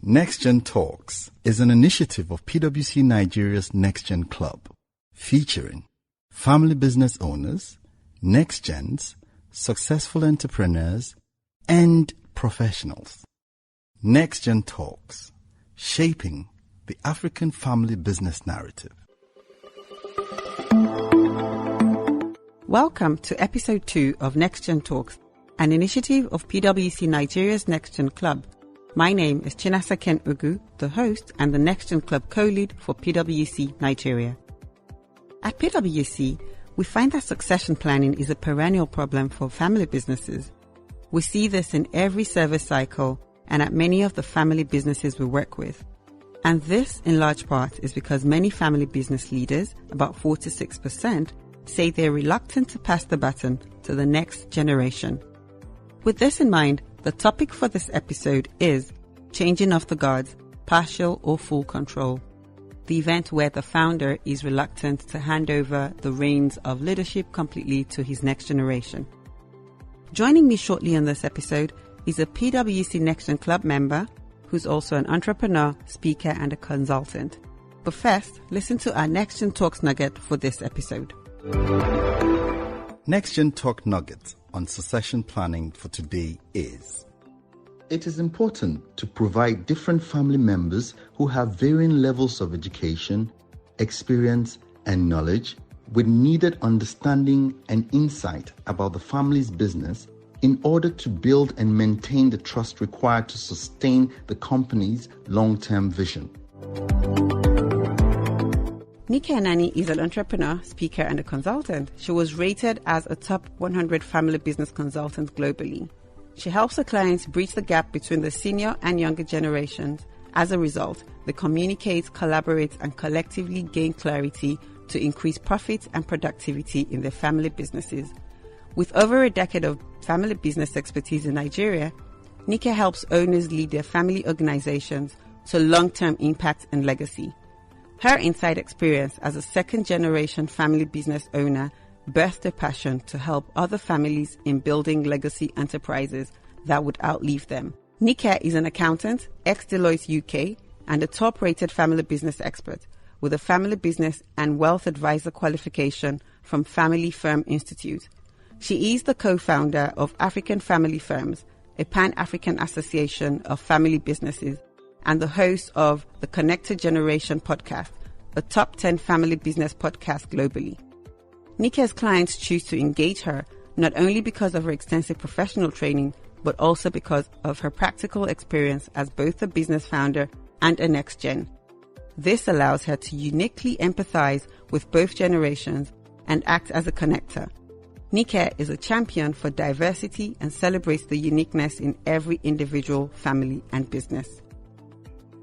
NextGen Talks is an initiative of PwC Nigeria's NextGen Club, featuring family business owners, NextGens, successful entrepreneurs, and professionals. NextGen Talks, shaping the African family business narrative. Welcome to episode 2 of NextGen Talks, an initiative of PwC Nigeria's NextGen Club. My name is Chinasa Ken Ugu, the host and the NextGen Club co-lead for PwC Nigeria. At PwC, we find that succession planning is a perennial problem for family businesses. We see this in every service cycle and at many of the family businesses we work with. And this, in large part, is because many family business leaders, about 4 to 6%, say they're reluctant to pass the baton to the next generation. With this in mind, the topic for this episode is Changing of the Guards, Partial or Full Control, the event where the founder is reluctant to hand over the reins of leadership completely to his next generation. Joining me shortly on this episode is a PwC NextGen Club member who's also an entrepreneur, speaker, and a consultant. But first, listen to our NextGen Talks nugget for this episode. NextGen Talk nugget on succession planning for today is: it is important to provide different family members who have varying levels of education, experience, and knowledge with needed understanding and insight about the family's business in order to build and maintain the trust required to sustain the company's long-term vision. Anani is an entrepreneur, speaker, and a consultant. She was rated as a top 100 family business consultant globally. She helps her clients bridge the gap between the senior and younger generations. As a result, they communicate, collaborate, and collectively gain clarity to increase profits and productivity in their family businesses. With over a decade of family business expertise in Nigeria, Nika helps owners lead their family organizations to long-term impact and legacy. Her inside experience as a second-generation family business owner birthed a passion to help other families in building legacy enterprises that would outlive them. Nika is an accountant, ex-Deloitte UK, and a top-rated family business expert with a family business and wealth advisor qualification from Family Firm Institute. She is the co-founder of African Family Firms, a Pan-African association of family businesses, and the host of the Connected Generation podcast, a top 10 family business podcast globally. Nika's clients choose to engage her not only because of her extensive professional training, but also because of her practical experience as both a business founder and a next gen. This allows her to uniquely empathize with both generations and act as a connector. Nika is a champion for diversity and celebrates the uniqueness in every individual, family, and business.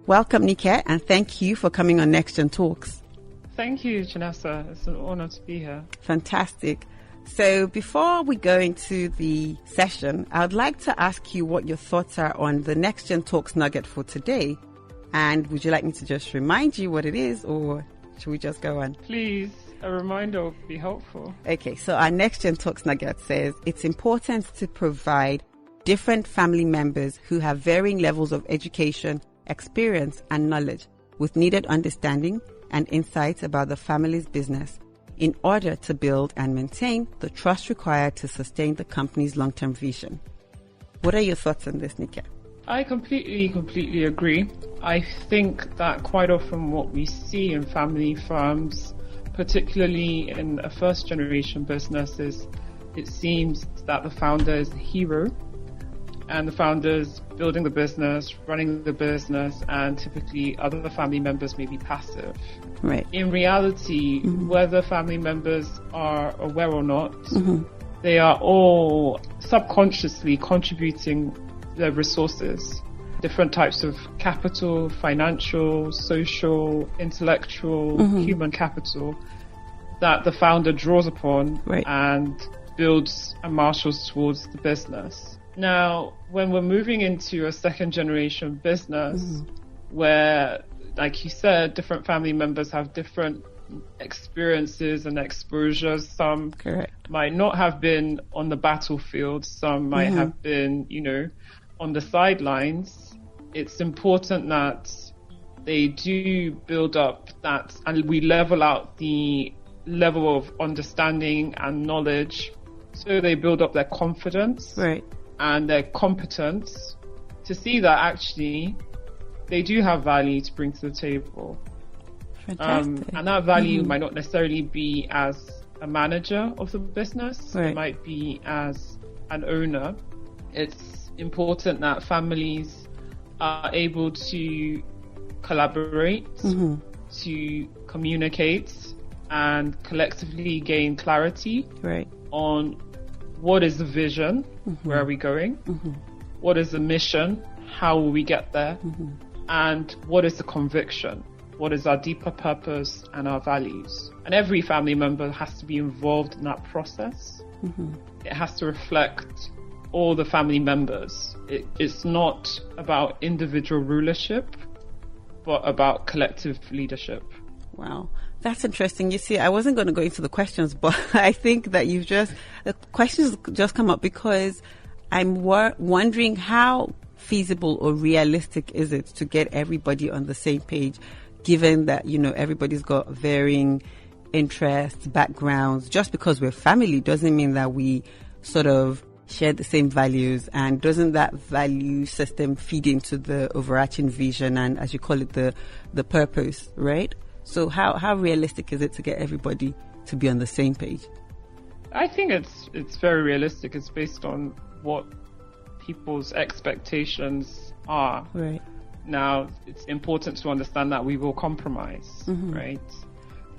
Welcome, Nika, and thank you for coming on NextGen Talks. Thank you, Janessa. It's an honor to be here. Fantastic. So before we go into the session, I would like to ask you what your thoughts are on the NextGen Talks nugget for today. And would you like me to just remind you what it is, or should we just go on? Please, a reminder would be helpful. Okay, so our NextGen Talks nugget says it's important to provide different family members who have varying levels of education, experience, and knowledge with needed understanding and insights about the family's business in order to build and maintain the trust required to sustain the company's long-term vision. What are your thoughts on this, Nika? I completely agree. I think that quite often what we see in family firms, particularly in a first-generation business, is it seems that the founder is the hero, and the founders building the business, running the business, and typically other family members may be passive. Right. In reality, whether family members are aware or not, they are all subconsciously contributing their resources, different types of capital, financial, social, intellectual, human capital that the founder draws upon and builds and marshals towards the business. Now, when we're moving into a second generation business where, like you said, different family members have different experiences and exposures. Some might not have been on the battlefield. Some might have been, on the sidelines. it's important that they do build up that, and we level out the level of understanding and knowledge, so they build up their confidence and their competence to see that actually they do have value to bring to the table. Fantastic. And that value might not necessarily be as a manager of the business. It might be as an owner. It's important that families are able to collaborate, to communicate, and collectively gain clarity on what is the vision, where are we going, what is the mission, how will we get there, and what is the conviction, what is our deeper purpose and our values. And every family member has to be involved in that process. It has to reflect all the family members. It's not about individual rulership, but about collective leadership. Wow. That's interesting. You see, I wasn't going to go into the questions, but I think that the questions just come up because I'm wondering how feasible or realistic is it to get everybody on the same page, given that, everybody's got varying interests, backgrounds. Just because we're family doesn't mean that we sort of share the same values, and doesn't that value system feed into the overarching vision and, as you call it, the purpose, right? So how realistic is it to get everybody to be on the same page? I think it's very realistic. It's based on what people's expectations are. Right. Now, it's important to understand that we will compromise, right?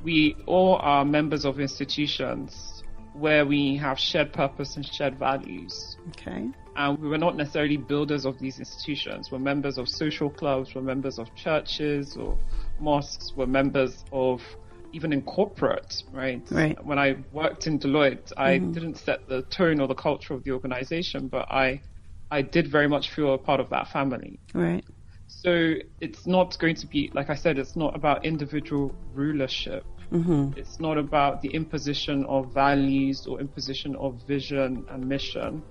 We all are members of institutions where we have shared purpose and shared values. Okay. And we were not necessarily builders of these institutions. We're members of social clubs, we're members of churches or mosques, we're members of even in corporate, right? When I worked in Deloitte, I didn't set the tone or the culture of the organization, but I did very much feel a part of that family. Right. So it's not going to be, like I said, it's not about individual rulership. It's not about the imposition of values or imposition of vision and mission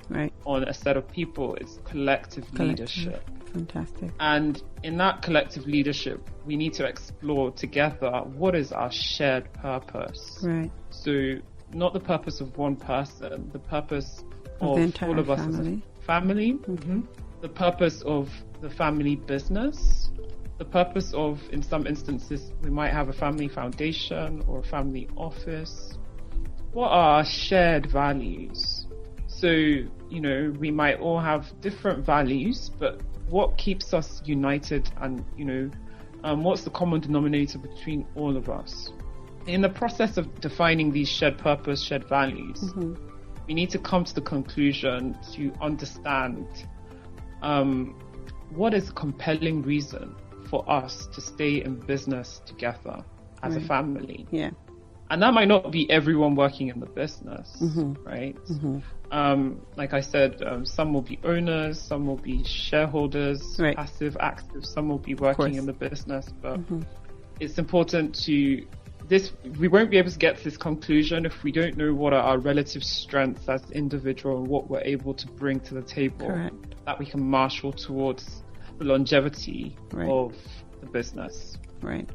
on a set of people. It's collective leadership. Fantastic. And in that collective leadership, we need to explore together what is our shared purpose. Right. So not the purpose of one person, the purpose of the entire all of us family. as a family, the purpose of the family business, the purpose of, in some instances, we might have a family foundation or a family office. What are our shared values? So, we might all have different values, but what keeps us united and, what's the common denominator between all of us? In the process of defining these shared purpose, shared values, we need to come to the conclusion to understand what is a compelling reason for us to stay in business together as a family. Yeah. And that might not be everyone working in the business, right? Like I said, some will be owners, some will be shareholders, passive, active, some will be working in the business. But it's important we won't be able to get to this conclusion if we don't know what are our relative strengths as individual and what we're able to bring to the table that we can marshal towards the longevity of the business. Right.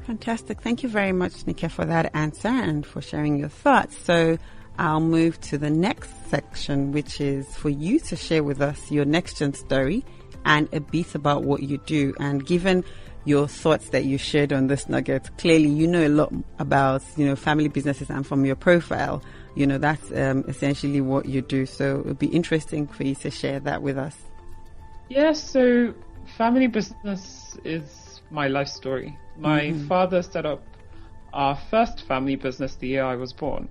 Fantastic. Thank you very much, Nika, for that answer and for sharing your thoughts. So I'll move to the next section, which is for you to share with us your NextGen story and a bit about what you do. And given your thoughts that you shared on this nugget, clearly you know a lot about, family businesses, and from your profile, that's essentially what you do. So it would be interesting for you to share that with us. Yes, so family business is my life story. My father set up our first family business the year I was born.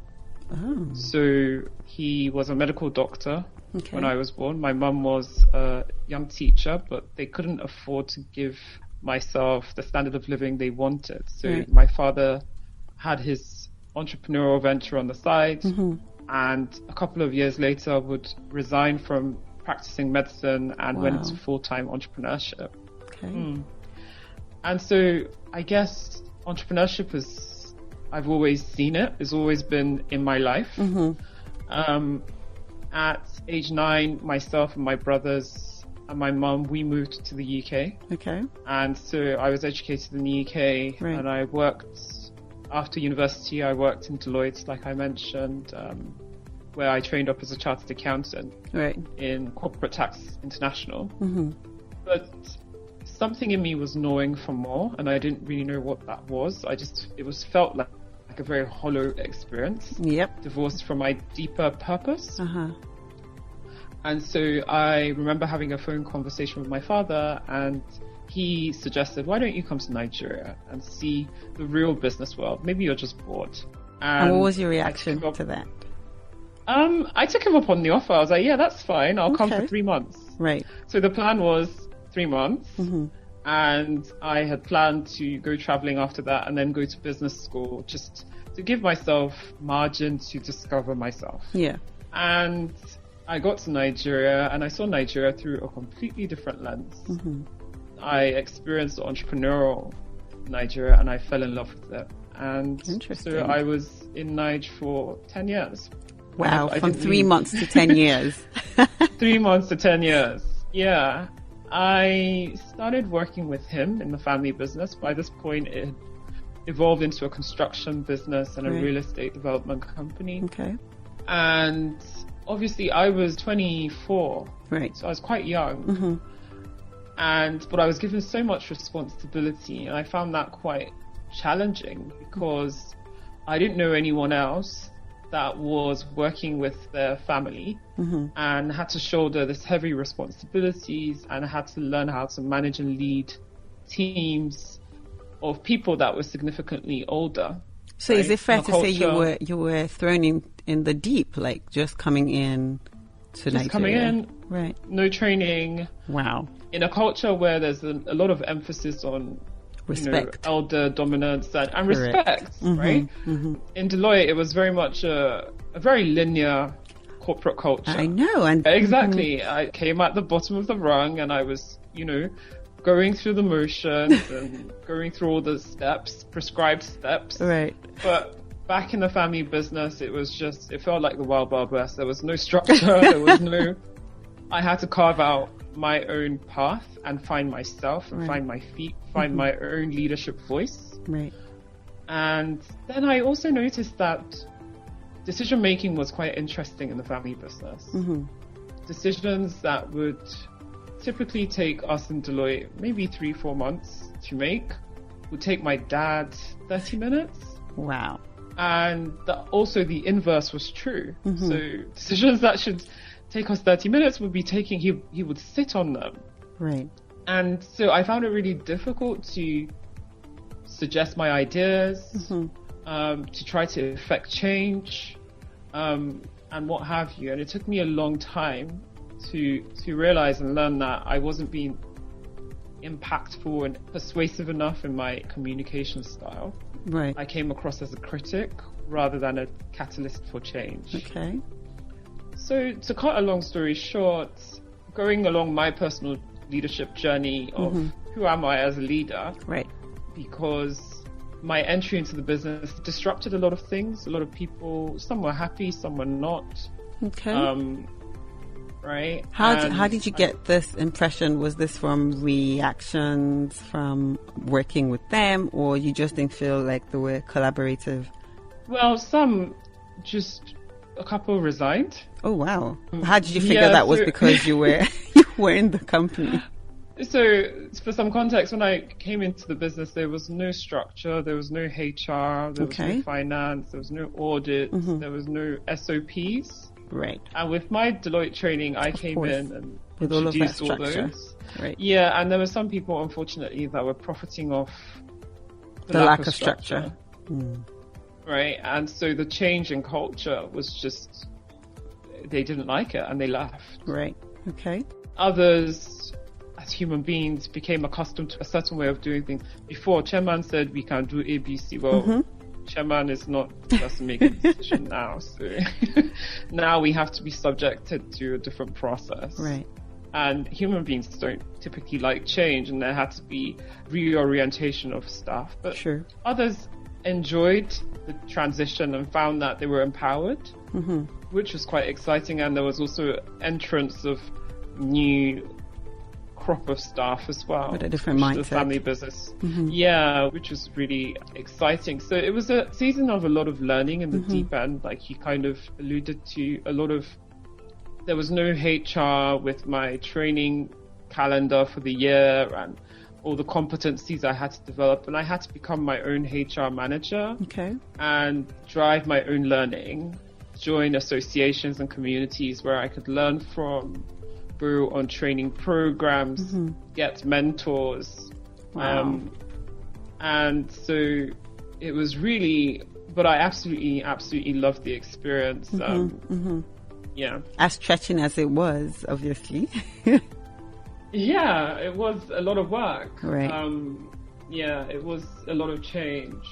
Oh. So he was a medical doctor when I was born. My mum was a young teacher, but they couldn't afford to give myself the standard of living they wanted. So my father had his entrepreneurial venture on the side, and a couple of years later would resign from practicing medicine and went into full-time entrepreneurship. And so I guess entrepreneurship I've always seen it, it's always been in my life. At age 9, myself and my brothers and my mum, we moved to the UK. Okay. And so I was educated in the UK, Right. and I worked, after university, I worked in Deloitte, like I mentioned, where I trained up as a chartered accountant Right. in Corporate Tax International. Mm-hmm. But something in me was gnawing for more, and I didn't really know what that was. It was felt like a very hollow experience. Yep. Divorced from my deeper purpose. Uh-huh. And so I remember having a phone conversation with my father, and he suggested, why don't you come to Nigeria and see the real business world? Maybe you're just bored. And what was your reaction to that? I took him up on the offer. I was like, yeah, that's fine. I'll come for 3 months. Right. So the plan was 3 months. Mm-hmm. And I had planned to go traveling after that and then go to business school just to give myself margin to discover myself. Yeah. And I got to Nigeria, and I saw Nigeria through a completely different lens. Mm-hmm. I experienced entrepreneurial Nigeria, and I fell in love with it. And so I was in Niger for 10 years. Wow, from 3 months to 10 years. 3 months to 10 years. Yeah. I started working with him in the family business. By this point, it had evolved into a construction business and a real estate development company. Okay. And obviously I was 24. Right. So I was quite young. Mm-hmm. But I was given so much responsibility, and I found that quite challenging because I didn't know anyone else that was working with their family and had to shoulder this heavy responsibilities, and had to learn how to manage and lead teams of people that were significantly older. So is it fair to say you were thrown in the deep, like just coming in to Nigeria? Just coming in, right? No training. Wow. In a culture where there's a lot of emphasis on respect, elder dominance and respect, right? Mm-hmm. In Deloitte, it was very much a very linear corporate culture. I know, and exactly. I came at the bottom of the rung, and I was, going through the motions and going through all the steps, prescribed steps. Right. But back in the family business, it felt like the Wild Wild West. There was no structure. I had to carve out my own path and find myself and find my feet, find my own leadership voice. Right. And then I also noticed that decision making was quite interesting in the family business. Mm-hmm. Decisions that would typically take us in Deloitte maybe 3-4 months to make would take my dad 30 minutes. Wow. And also the inverse was true. Mm-hmm. So decisions that should take us 30 minutes would be taking, he would sit on them. Right. And so I found it really difficult to suggest my ideas, to try to effect change, and what have you. And it took me a long time to realize and learn that I wasn't being impactful and persuasive enough in my communication style. Right. I came across as a critic rather than a catalyst for change. Okay. So to cut a long story short, going along my personal leadership journey of who am I as a leader, right? Because my entry into the business disrupted a lot of things. A lot of people, some were happy, some were not. Okay. Right. How did you get this impression? Was this from reactions from working with them, or you just didn't feel like they were collaborative? Well, a couple resigned. Oh wow! How did you figure that was because you were in the company? So, for some context, when I came into the business, there was no structure, there was no HR, there was no finance, there was no audit, there was no SOPs. Right. And with my Deloitte training, I came in and with all of that introduced all structure. those. Right. Yeah, and there were some people, unfortunately, that were profiting off the lack of structure. Right. And so the change in culture was just, they didn't like it and they left. Right. Okay. Others, as human beings, became accustomed to a certain way of doing things. Before, chairman said we can do ABC. Well, chairman is not the person making the decision now. So now we have to be subjected to a different process. Right. And human beings don't typically like change, and there had to be reorientation of staff. But others enjoyed the transition and found that they were empowered, which was quite exciting. And there was also entrance of new crop of staff as well. With a different The mindset. family business. Yeah, which was really exciting. So it was a season of a lot of learning in the deep end, like you kind of alluded to. There was no HR with my training calendar for the year and all the competencies I had to develop, and I had to become my own HR manager. Okay. And drive my own learning, join associations and communities where I could learn from, go on training programs, get mentors. Wow. And so it was really, but I absolutely loved the experience. Yeah. As stretching as it was, obviously. Yeah, it was a lot of work. Right. Yeah, it was a lot of change.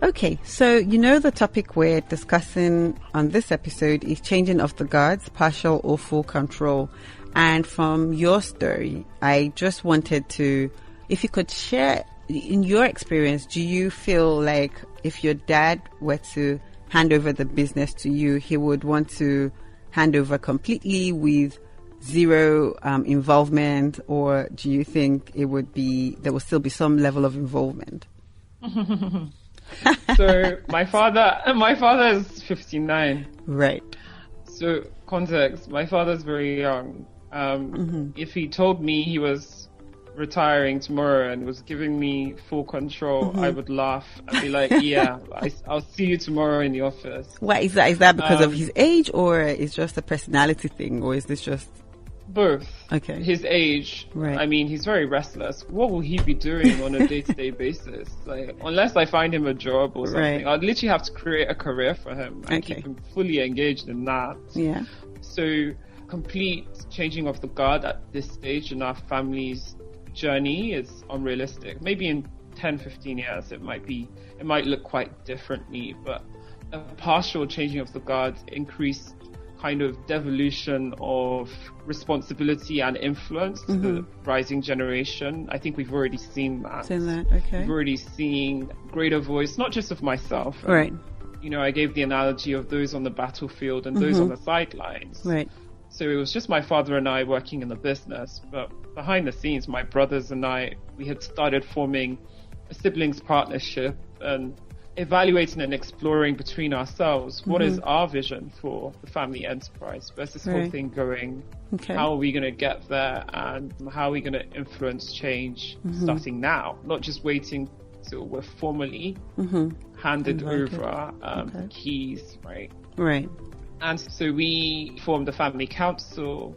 Okay, so the topic we're discussing on this episode is changing of the guards, partial or full control. And from your story, I just wanted to, if you could share, in your experience, do you feel like if your dad were to hand over the business to you, he would want to hand over completely with zero involvement, or do you think there would still be some level of involvement? So my father is 59. Right. So context, my father's very young. If he told me he was retiring tomorrow and was giving me full control, I would laugh and be like, yeah, I'll see you tomorrow in the office. Why is that? Is that because of his age, or is just a personality thing, or is this just both? Okay. His age. Right. I mean, he's very restless. What will he be doing on a day-to-day basis? Like, unless I find him a job or something, Right. I'd literally have to create a career for him and Okay. keep him fully engaged in that. Yeah. So complete changing of the guard at this stage in our family's journey is unrealistic. Maybe in 10, 15 years it might look quite differently, but a partial changing of the guard, increased kind of devolution of responsibility and influence to the rising generation. I think we've already seen that. Okay. We've already seen greater voice, not just of myself. Right. I gave the analogy of those on the battlefield and those on the sidelines. Right. So it was just my father and I working in the business, but behind the scenes, my brothers and I, we had started forming a siblings partnership and evaluating and exploring between ourselves what is our vision for the family enterprise. Where's this whole thing going? Okay. How are we going to get there, and how are we going to influence change starting now, not just waiting till we're formally handed over keys, right? Right. And so we formed a family council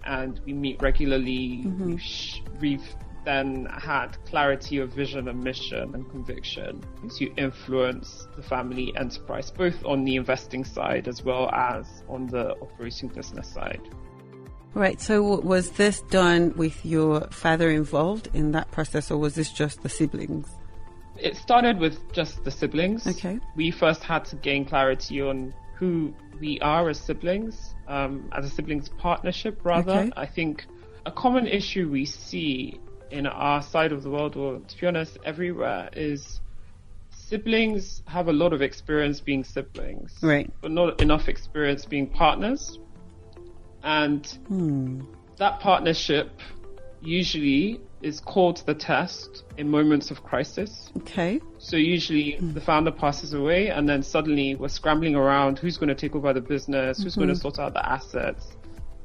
and we meet regularly. We've then had clarity of vision and mission and conviction to influence the family enterprise, both on the investing side as well as on the operating business side. Right. So was this done with your father involved in that process, or was this just the siblings? It started with just the siblings. Okay. We first had to gain clarity on who we are as siblings, as a siblings partnership, rather. Okay. I think a common issue we see in our side of the world, or to be honest, everywhere, is siblings have a lot of experience being siblings, Right. but not enough experience being partners. And that partnership usually is called to the test in moments of crisis. Okay. So usually the founder passes away and then suddenly we're scrambling around who's going to take over the business, who's going to sort out the assets,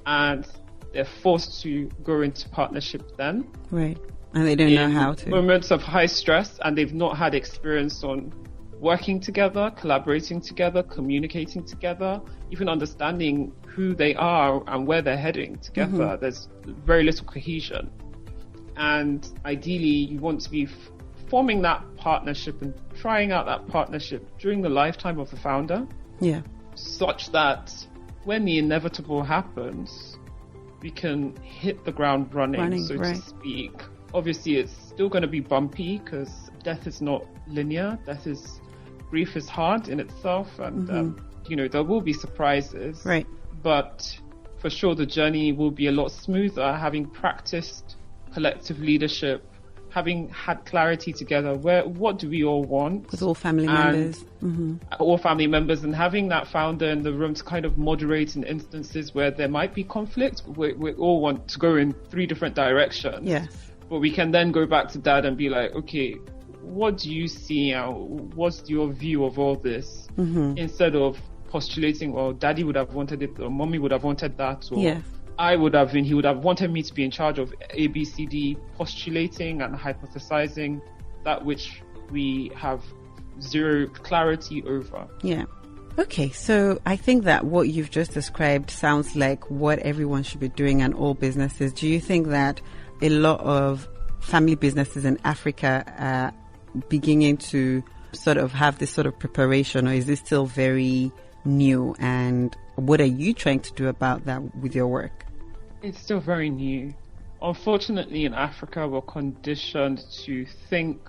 and they're forced to go into partnership then. Right. And they don't know how to. Moments of high stress, and they've not had experience on working together, collaborating together, communicating together, even understanding who they are and where they're heading together. There's very little cohesion. And ideally, you want to be forming that partnership and trying out that partnership during the lifetime of the founder, Yeah. such that when the inevitable happens, we can hit the ground running, so to speak. Obviously, it's still going to be bumpy because death is not linear. Grief is hard in itself, and there will be surprises. Right. But for sure, the journey will be a lot smoother, having practiced collective leadership, having had clarity together, what do we all want? With all family members. All family members, and having that founder in the room to kind of moderate in instances where there might be conflict. We all want to go in 3 different directions. Yes. But we can then go back to dad and be like, okay, what do you see? What's your view of all this? Instead of postulating, well, daddy would have wanted it, or mommy would have wanted that, or Yes. he would have wanted me to be in charge of A, B, C, D, postulating and hypothesizing that which we have zero clarity over. Yeah. Okay, so I think that what you've just described sounds like what everyone should be doing and all businesses. Do you think that a lot of family businesses in Africa are beginning to sort of have this sort of preparation, or is this still very new? And what are you trying to do about that with your work? It's still very new. Unfortunately, in Africa, we're conditioned to think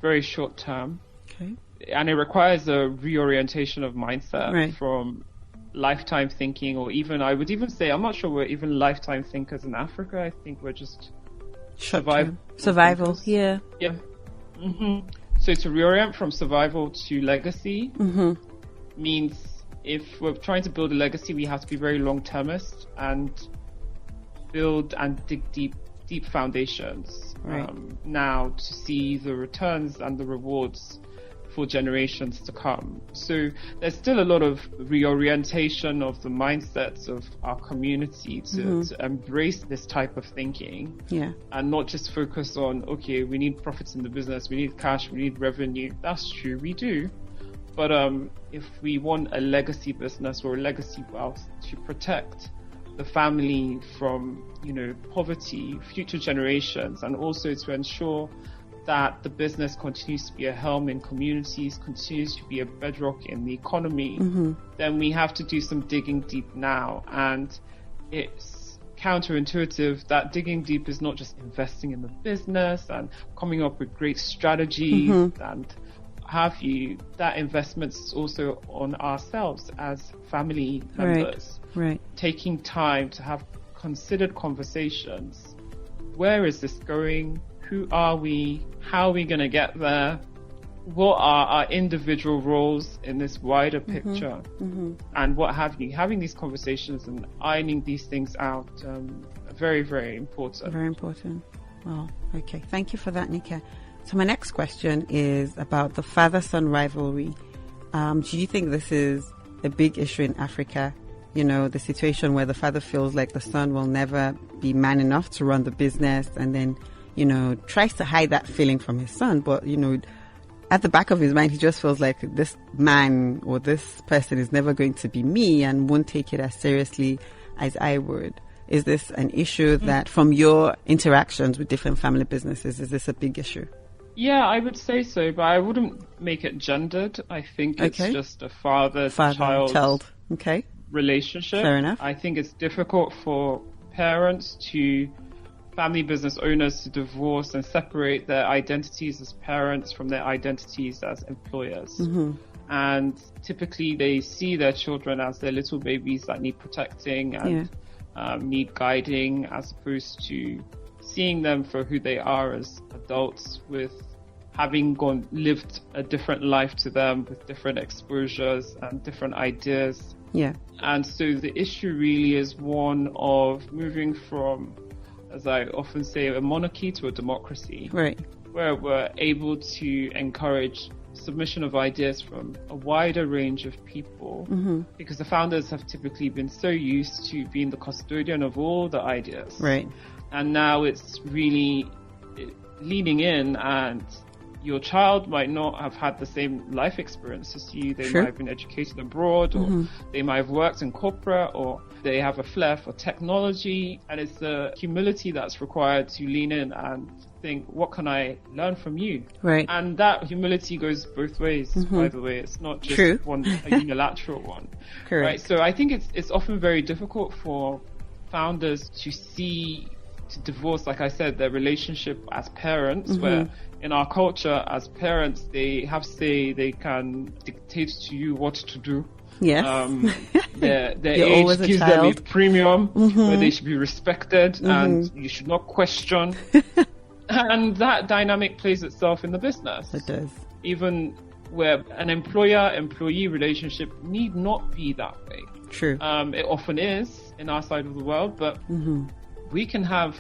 very short term. Okay. And it requires a reorientation of mindset Right. from lifetime thinking, or even, I would even say, I'm not sure we're even lifetime thinkers in Africa. I think we're just survival. Thinkers. Yeah. Yeah. So to reorient from survival to legacy means if we're trying to build a legacy, we have to be very long-termist and build and dig deep foundations Right. now to see the returns and the rewards for generations to come. So there's still a lot of reorientation of the mindsets of our community to embrace this type of thinking. Yeah. And not just focus on, okay, we need profits in the business, we need cash, we need revenue. That's true, we do. But if we want a legacy business or a legacy wealth to protect the family from, poverty, future generations, and also to ensure that the business continues to be a helm in communities, continues to be a bedrock in the economy, then we have to do some digging deep now. And it's counterintuitive that digging deep is not just investing in the business and coming up with great strategies and have you. That investment is also on ourselves as family members. Right. Taking time to have considered conversations. Where is this going? Who are we? How are we going to get there? What are our individual roles in this wider picture? And what have you? Having these conversations and ironing these things out, very, very important. Very important. Well, okay. Thank you for that, Nika. So my next question is about the father-son rivalry. Do you think this is a big issue in Africa? The situation where the father feels like the son will never be man enough to run the business, and then tries to hide that feeling from his son. But, at the back of his mind, he just feels like this man or this person is never going to be me and won't take it as seriously as I would. Is this an issue that from your interactions with different family businesses, is this a big issue? Yeah, I would say so, but I wouldn't make it gendered. I think it's just a father-child relationship. Fair enough. I think it's difficult for parents family business owners to divorce and separate their identities as parents from their identities as employers. And typically they see their children as their little babies that need protecting and need guiding, as opposed to seeing them for who they are as adults, with having lived a different life to them, with different exposures and different ideas. Yeah. And so the issue really is one of moving from, as I often say, a monarchy to a democracy. Right. Where we're able to encourage submission of ideas from a wider range of people, because the founders have typically been so used to being the custodian of all the ideas. Right. And now it's really leaning in, and your child might not have had the same life experience as you. They might have been educated abroad, or they might have worked in corporate, or they have a flair for technology. And it's the humility that's required to lean in and think, what can I learn from you? Right. And that humility goes both ways, by the way. It's not just a unilateral one. Correct. Right? So I think it's often very difficult for founders to divorce, like I said, their relationship as parents, where in our culture as parents, they have say, they can dictate to you what to do. Yes. Their age gives them a premium where they should be respected and you should not question. And that dynamic plays itself in the business. It does. Even where an employer-employee relationship need not be that way. True. It often is in our side of the world, but we can have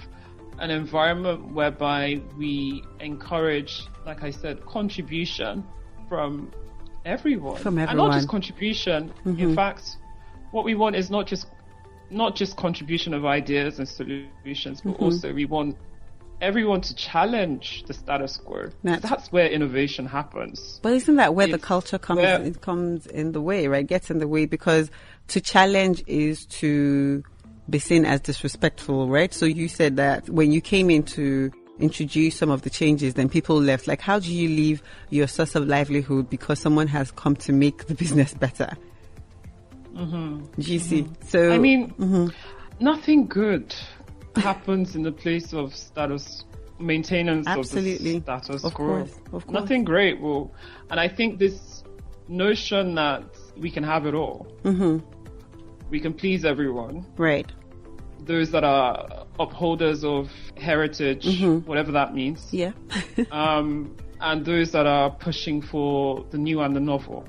an environment whereby we encourage, like I said, contribution from everyone. From everyone. And not just contribution. In fact, what we want is not just contribution of ideas and solutions, but also we want everyone to challenge the status quo. That's where innovation happens. But isn't that where the culture comes in the way, right? Gets in the way, because to challenge is to be seen as disrespectful, right? So you said that when you came in to introduce some of the changes, then people left. Like, how do you leave your source of livelihood because someone has come to make the business better? Do you see? So I mean, nothing good happens in the place of maintenance Absolutely. of the status quo. Of course. Nothing great will. And I think this notion that we can have it all, we can please everyone. Right. Those that are upholders of heritage, whatever that means. Yeah. And those that are pushing for the new and the novel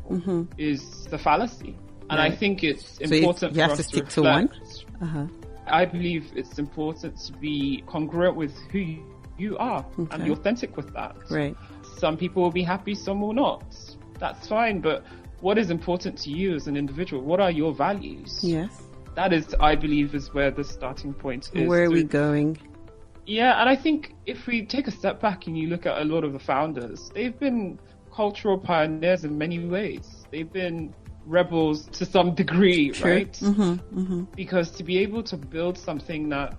is the fallacy. And I think it's important you for have us to stick to to one. I believe it's important to be congruent with who you are and be authentic with that. Right. Some people will be happy, some will not. That's fine. But what is important to you as an individual? What are your values? Yes. That is, I believe, is where the starting point is. Where are we going? Yeah, and I think if we take a step back and you look at a lot of the founders, they've been cultural pioneers in many ways. They've been rebels to some degree, True. right? Because to be able to build something that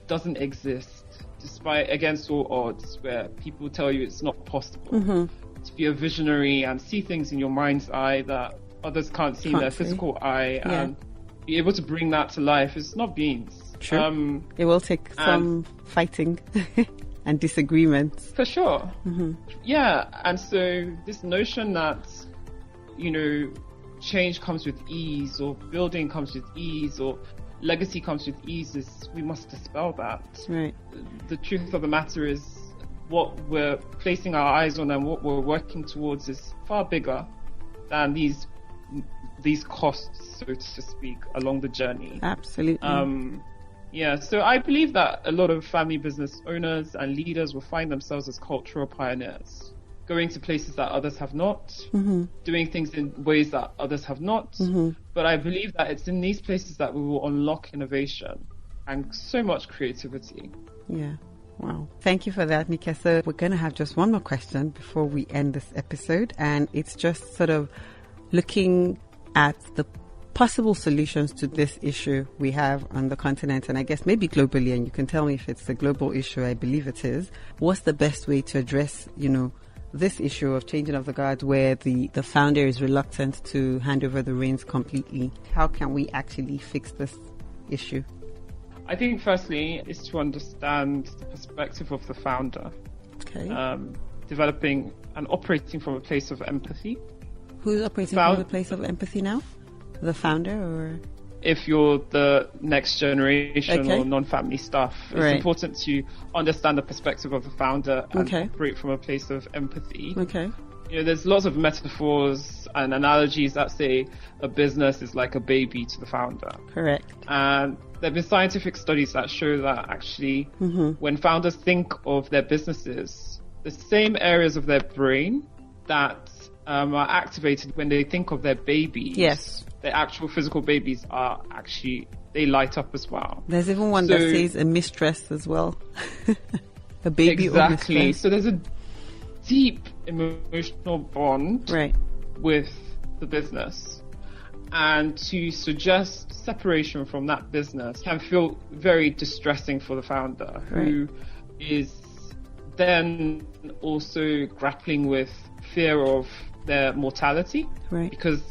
doesn't exist, against all odds, where people tell you it's not possible, to be a visionary and see things in your mind's eye that others can't see in their physical eye, and be able to bring that to life is not beans. True. It will take some fighting and disagreements. For sure. Yeah, and so this notion that, change comes with ease, or building comes with ease, or legacy comes with ease, we must dispel that. Right. The truth of the matter is what we're placing our eyes on and what we're working towards is far bigger than these costs, so to speak, along the journey. Absolutely. So I believe that a lot of family business owners and leaders will find themselves as cultural pioneers, going to places that others have not, doing things in ways that others have not. But I believe that it's in these places that we will unlock innovation and so much creativity. Yeah. Wow. Thank you for that, Nika. So we're going to have just one more question before we end this episode. And it's just sort of looking at the possible solutions to this issue we have on the continent, and I guess maybe globally, and you can tell me if it's a global issue. I believe it is. What's the best way to address, this issue of changing of the guard, where the founder is reluctant to hand over the reins completely? How can we actually fix this issue? I think firstly is to understand the perspective of the founder. Okay. Developing and operating from a place of empathy. Who's operating from a place of empathy now? The founder, or? If you're the next generation or non-family staff, it's important to understand the perspective of the founder and operate from a place of empathy. Okay. There's lots of metaphors and analogies that say a business is like a baby to the founder. Correct. And there have been scientific studies that show that actually when founders think of their businesses, the same areas of their brain that are activated when they think of their babies. Yes. The actual physical babies they light up as well. There's even one that says a mistress as well. A baby or mistress. So there's a deep emotional bond with the business. And to suggest separation from that business can feel very distressing for the founder, who is then also grappling with fear of their mortality. Because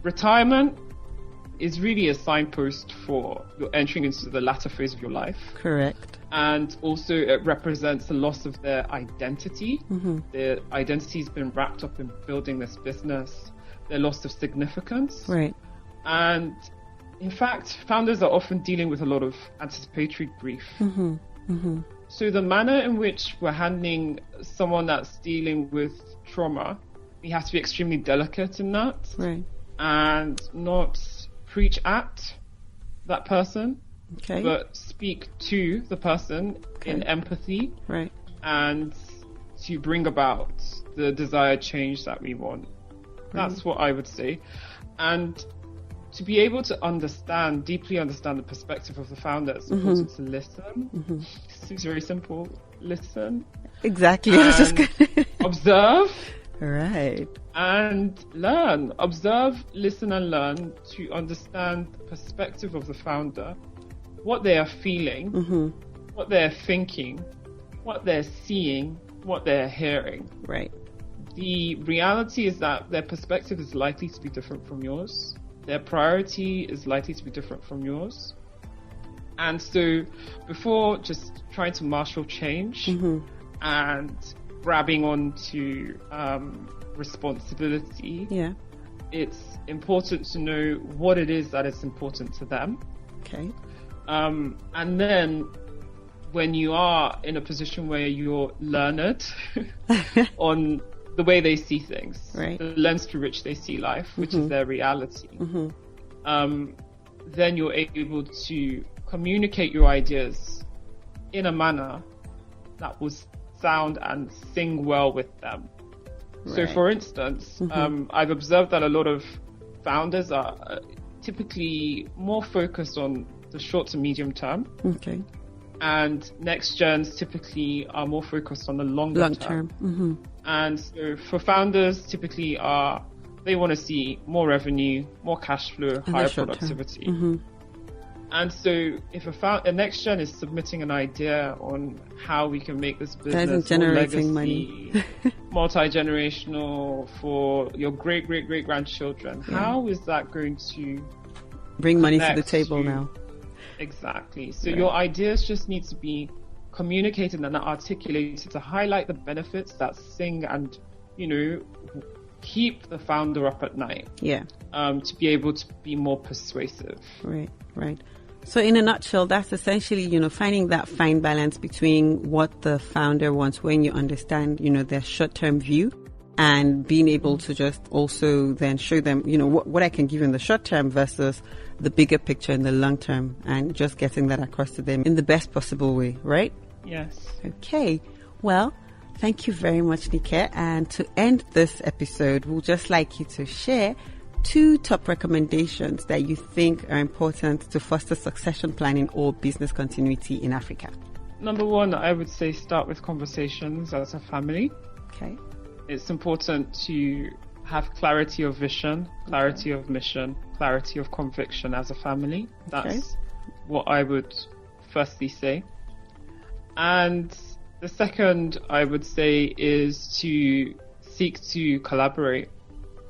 retirement is really a signpost for you're entering into the latter phase of your life. Correct. And also it represents the loss of their identity. Their identity's been wrapped up in building this business. Their loss of significance. And in fact, founders are often dealing with a lot of anticipatory grief. So the manner in which we're handling someone that's dealing with trauma, we have to be extremely delicate in that. Right. And not preach at that person, Okay. but speak to the person in empathy. Right. And to bring about the desired change that we want. That's what I would say. And to be able to deeply understand the perspective of the founder, it's important to listen. It seems very simple. Listen. Exactly. I was just gonna observe. Right. And learn. Observe, listen, and learn to understand the perspective of the founder, what they are feeling, what they're thinking, what they're seeing, what they're hearing. Right. The reality is that their perspective is likely to be different from yours. Their priority is likely to be different from yours. And so before just trying to marshal change and grabbing onto responsibility, it's important to know what it is that is important to them. Okay. And then when you are in a position where you're learned on the way they see things, right, the lens through which they see life, which is their reality, then you're able to communicate your ideas in a manner that will sound and sing well with them. Right. So for instance, I've observed that a lot of founders are typically more focused on the short to medium term. Okay. And NextGens typically are more focused on the long term. And so for founders, typically they want to see more revenue, more cash flow, higher productivity. And so if a NextGen is submitting an idea on how we can make this business generating money, multi-generational for your great-great-great-grandchildren, how is that going to bring money to the table now? Exactly. So your ideas just need to be communicated and articulated to highlight the benefits that sing and, keep the founder up at night. Yeah. To be able to be more persuasive. Right, right. So in a nutshell, that's essentially, finding that fine balance between what the founder wants when you understand, their short-term view, and being able to just also then show them, what I can give in the short term versus the bigger picture in the long term, and just getting that across to them in the best possible way, right? Yes. Okay. Well, thank you very much, Nike. And to end this episode, we'll just like you to share 2 top recommendations that you think are important to foster succession planning or business continuity in Africa. Number 1, I would say start with conversations as a family. Okay. It's important to have clarity of vision, clarity of mission, clarity of conviction as a family. That's what I would firstly say. And the second I would say is to seek to collaborate.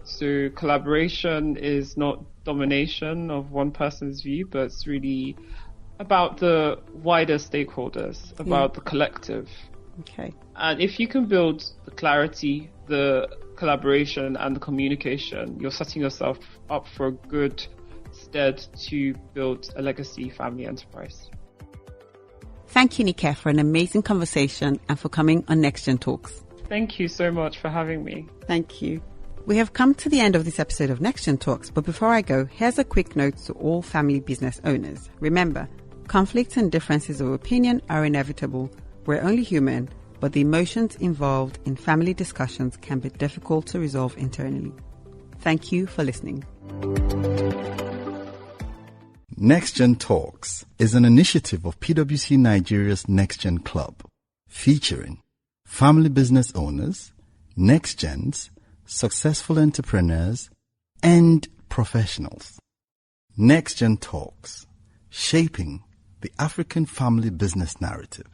So collaboration is not domination of one person's view, but it's really about the wider stakeholders, about the collective. Okay. And if you can build the clarity, the collaboration and the communication, you're setting yourself up for a good stead to build a legacy family enterprise. Thank you, Nike, for an amazing conversation and for coming on NextGen Talks. Thank you so much for having me. Thank you. We have come to the end of this episode of NextGen Talks, but before I go, here's a quick note to all family business owners. Remember, conflicts and differences of opinion are inevitable. We're only human, but the emotions involved in family discussions can be difficult to resolve internally. Thank you for listening. NextGen Talks is an initiative of PwC Nigeria's NextGen Club, featuring family business owners, NextGens, successful entrepreneurs, and professionals. NextGen Talks, shaping the African family business narrative.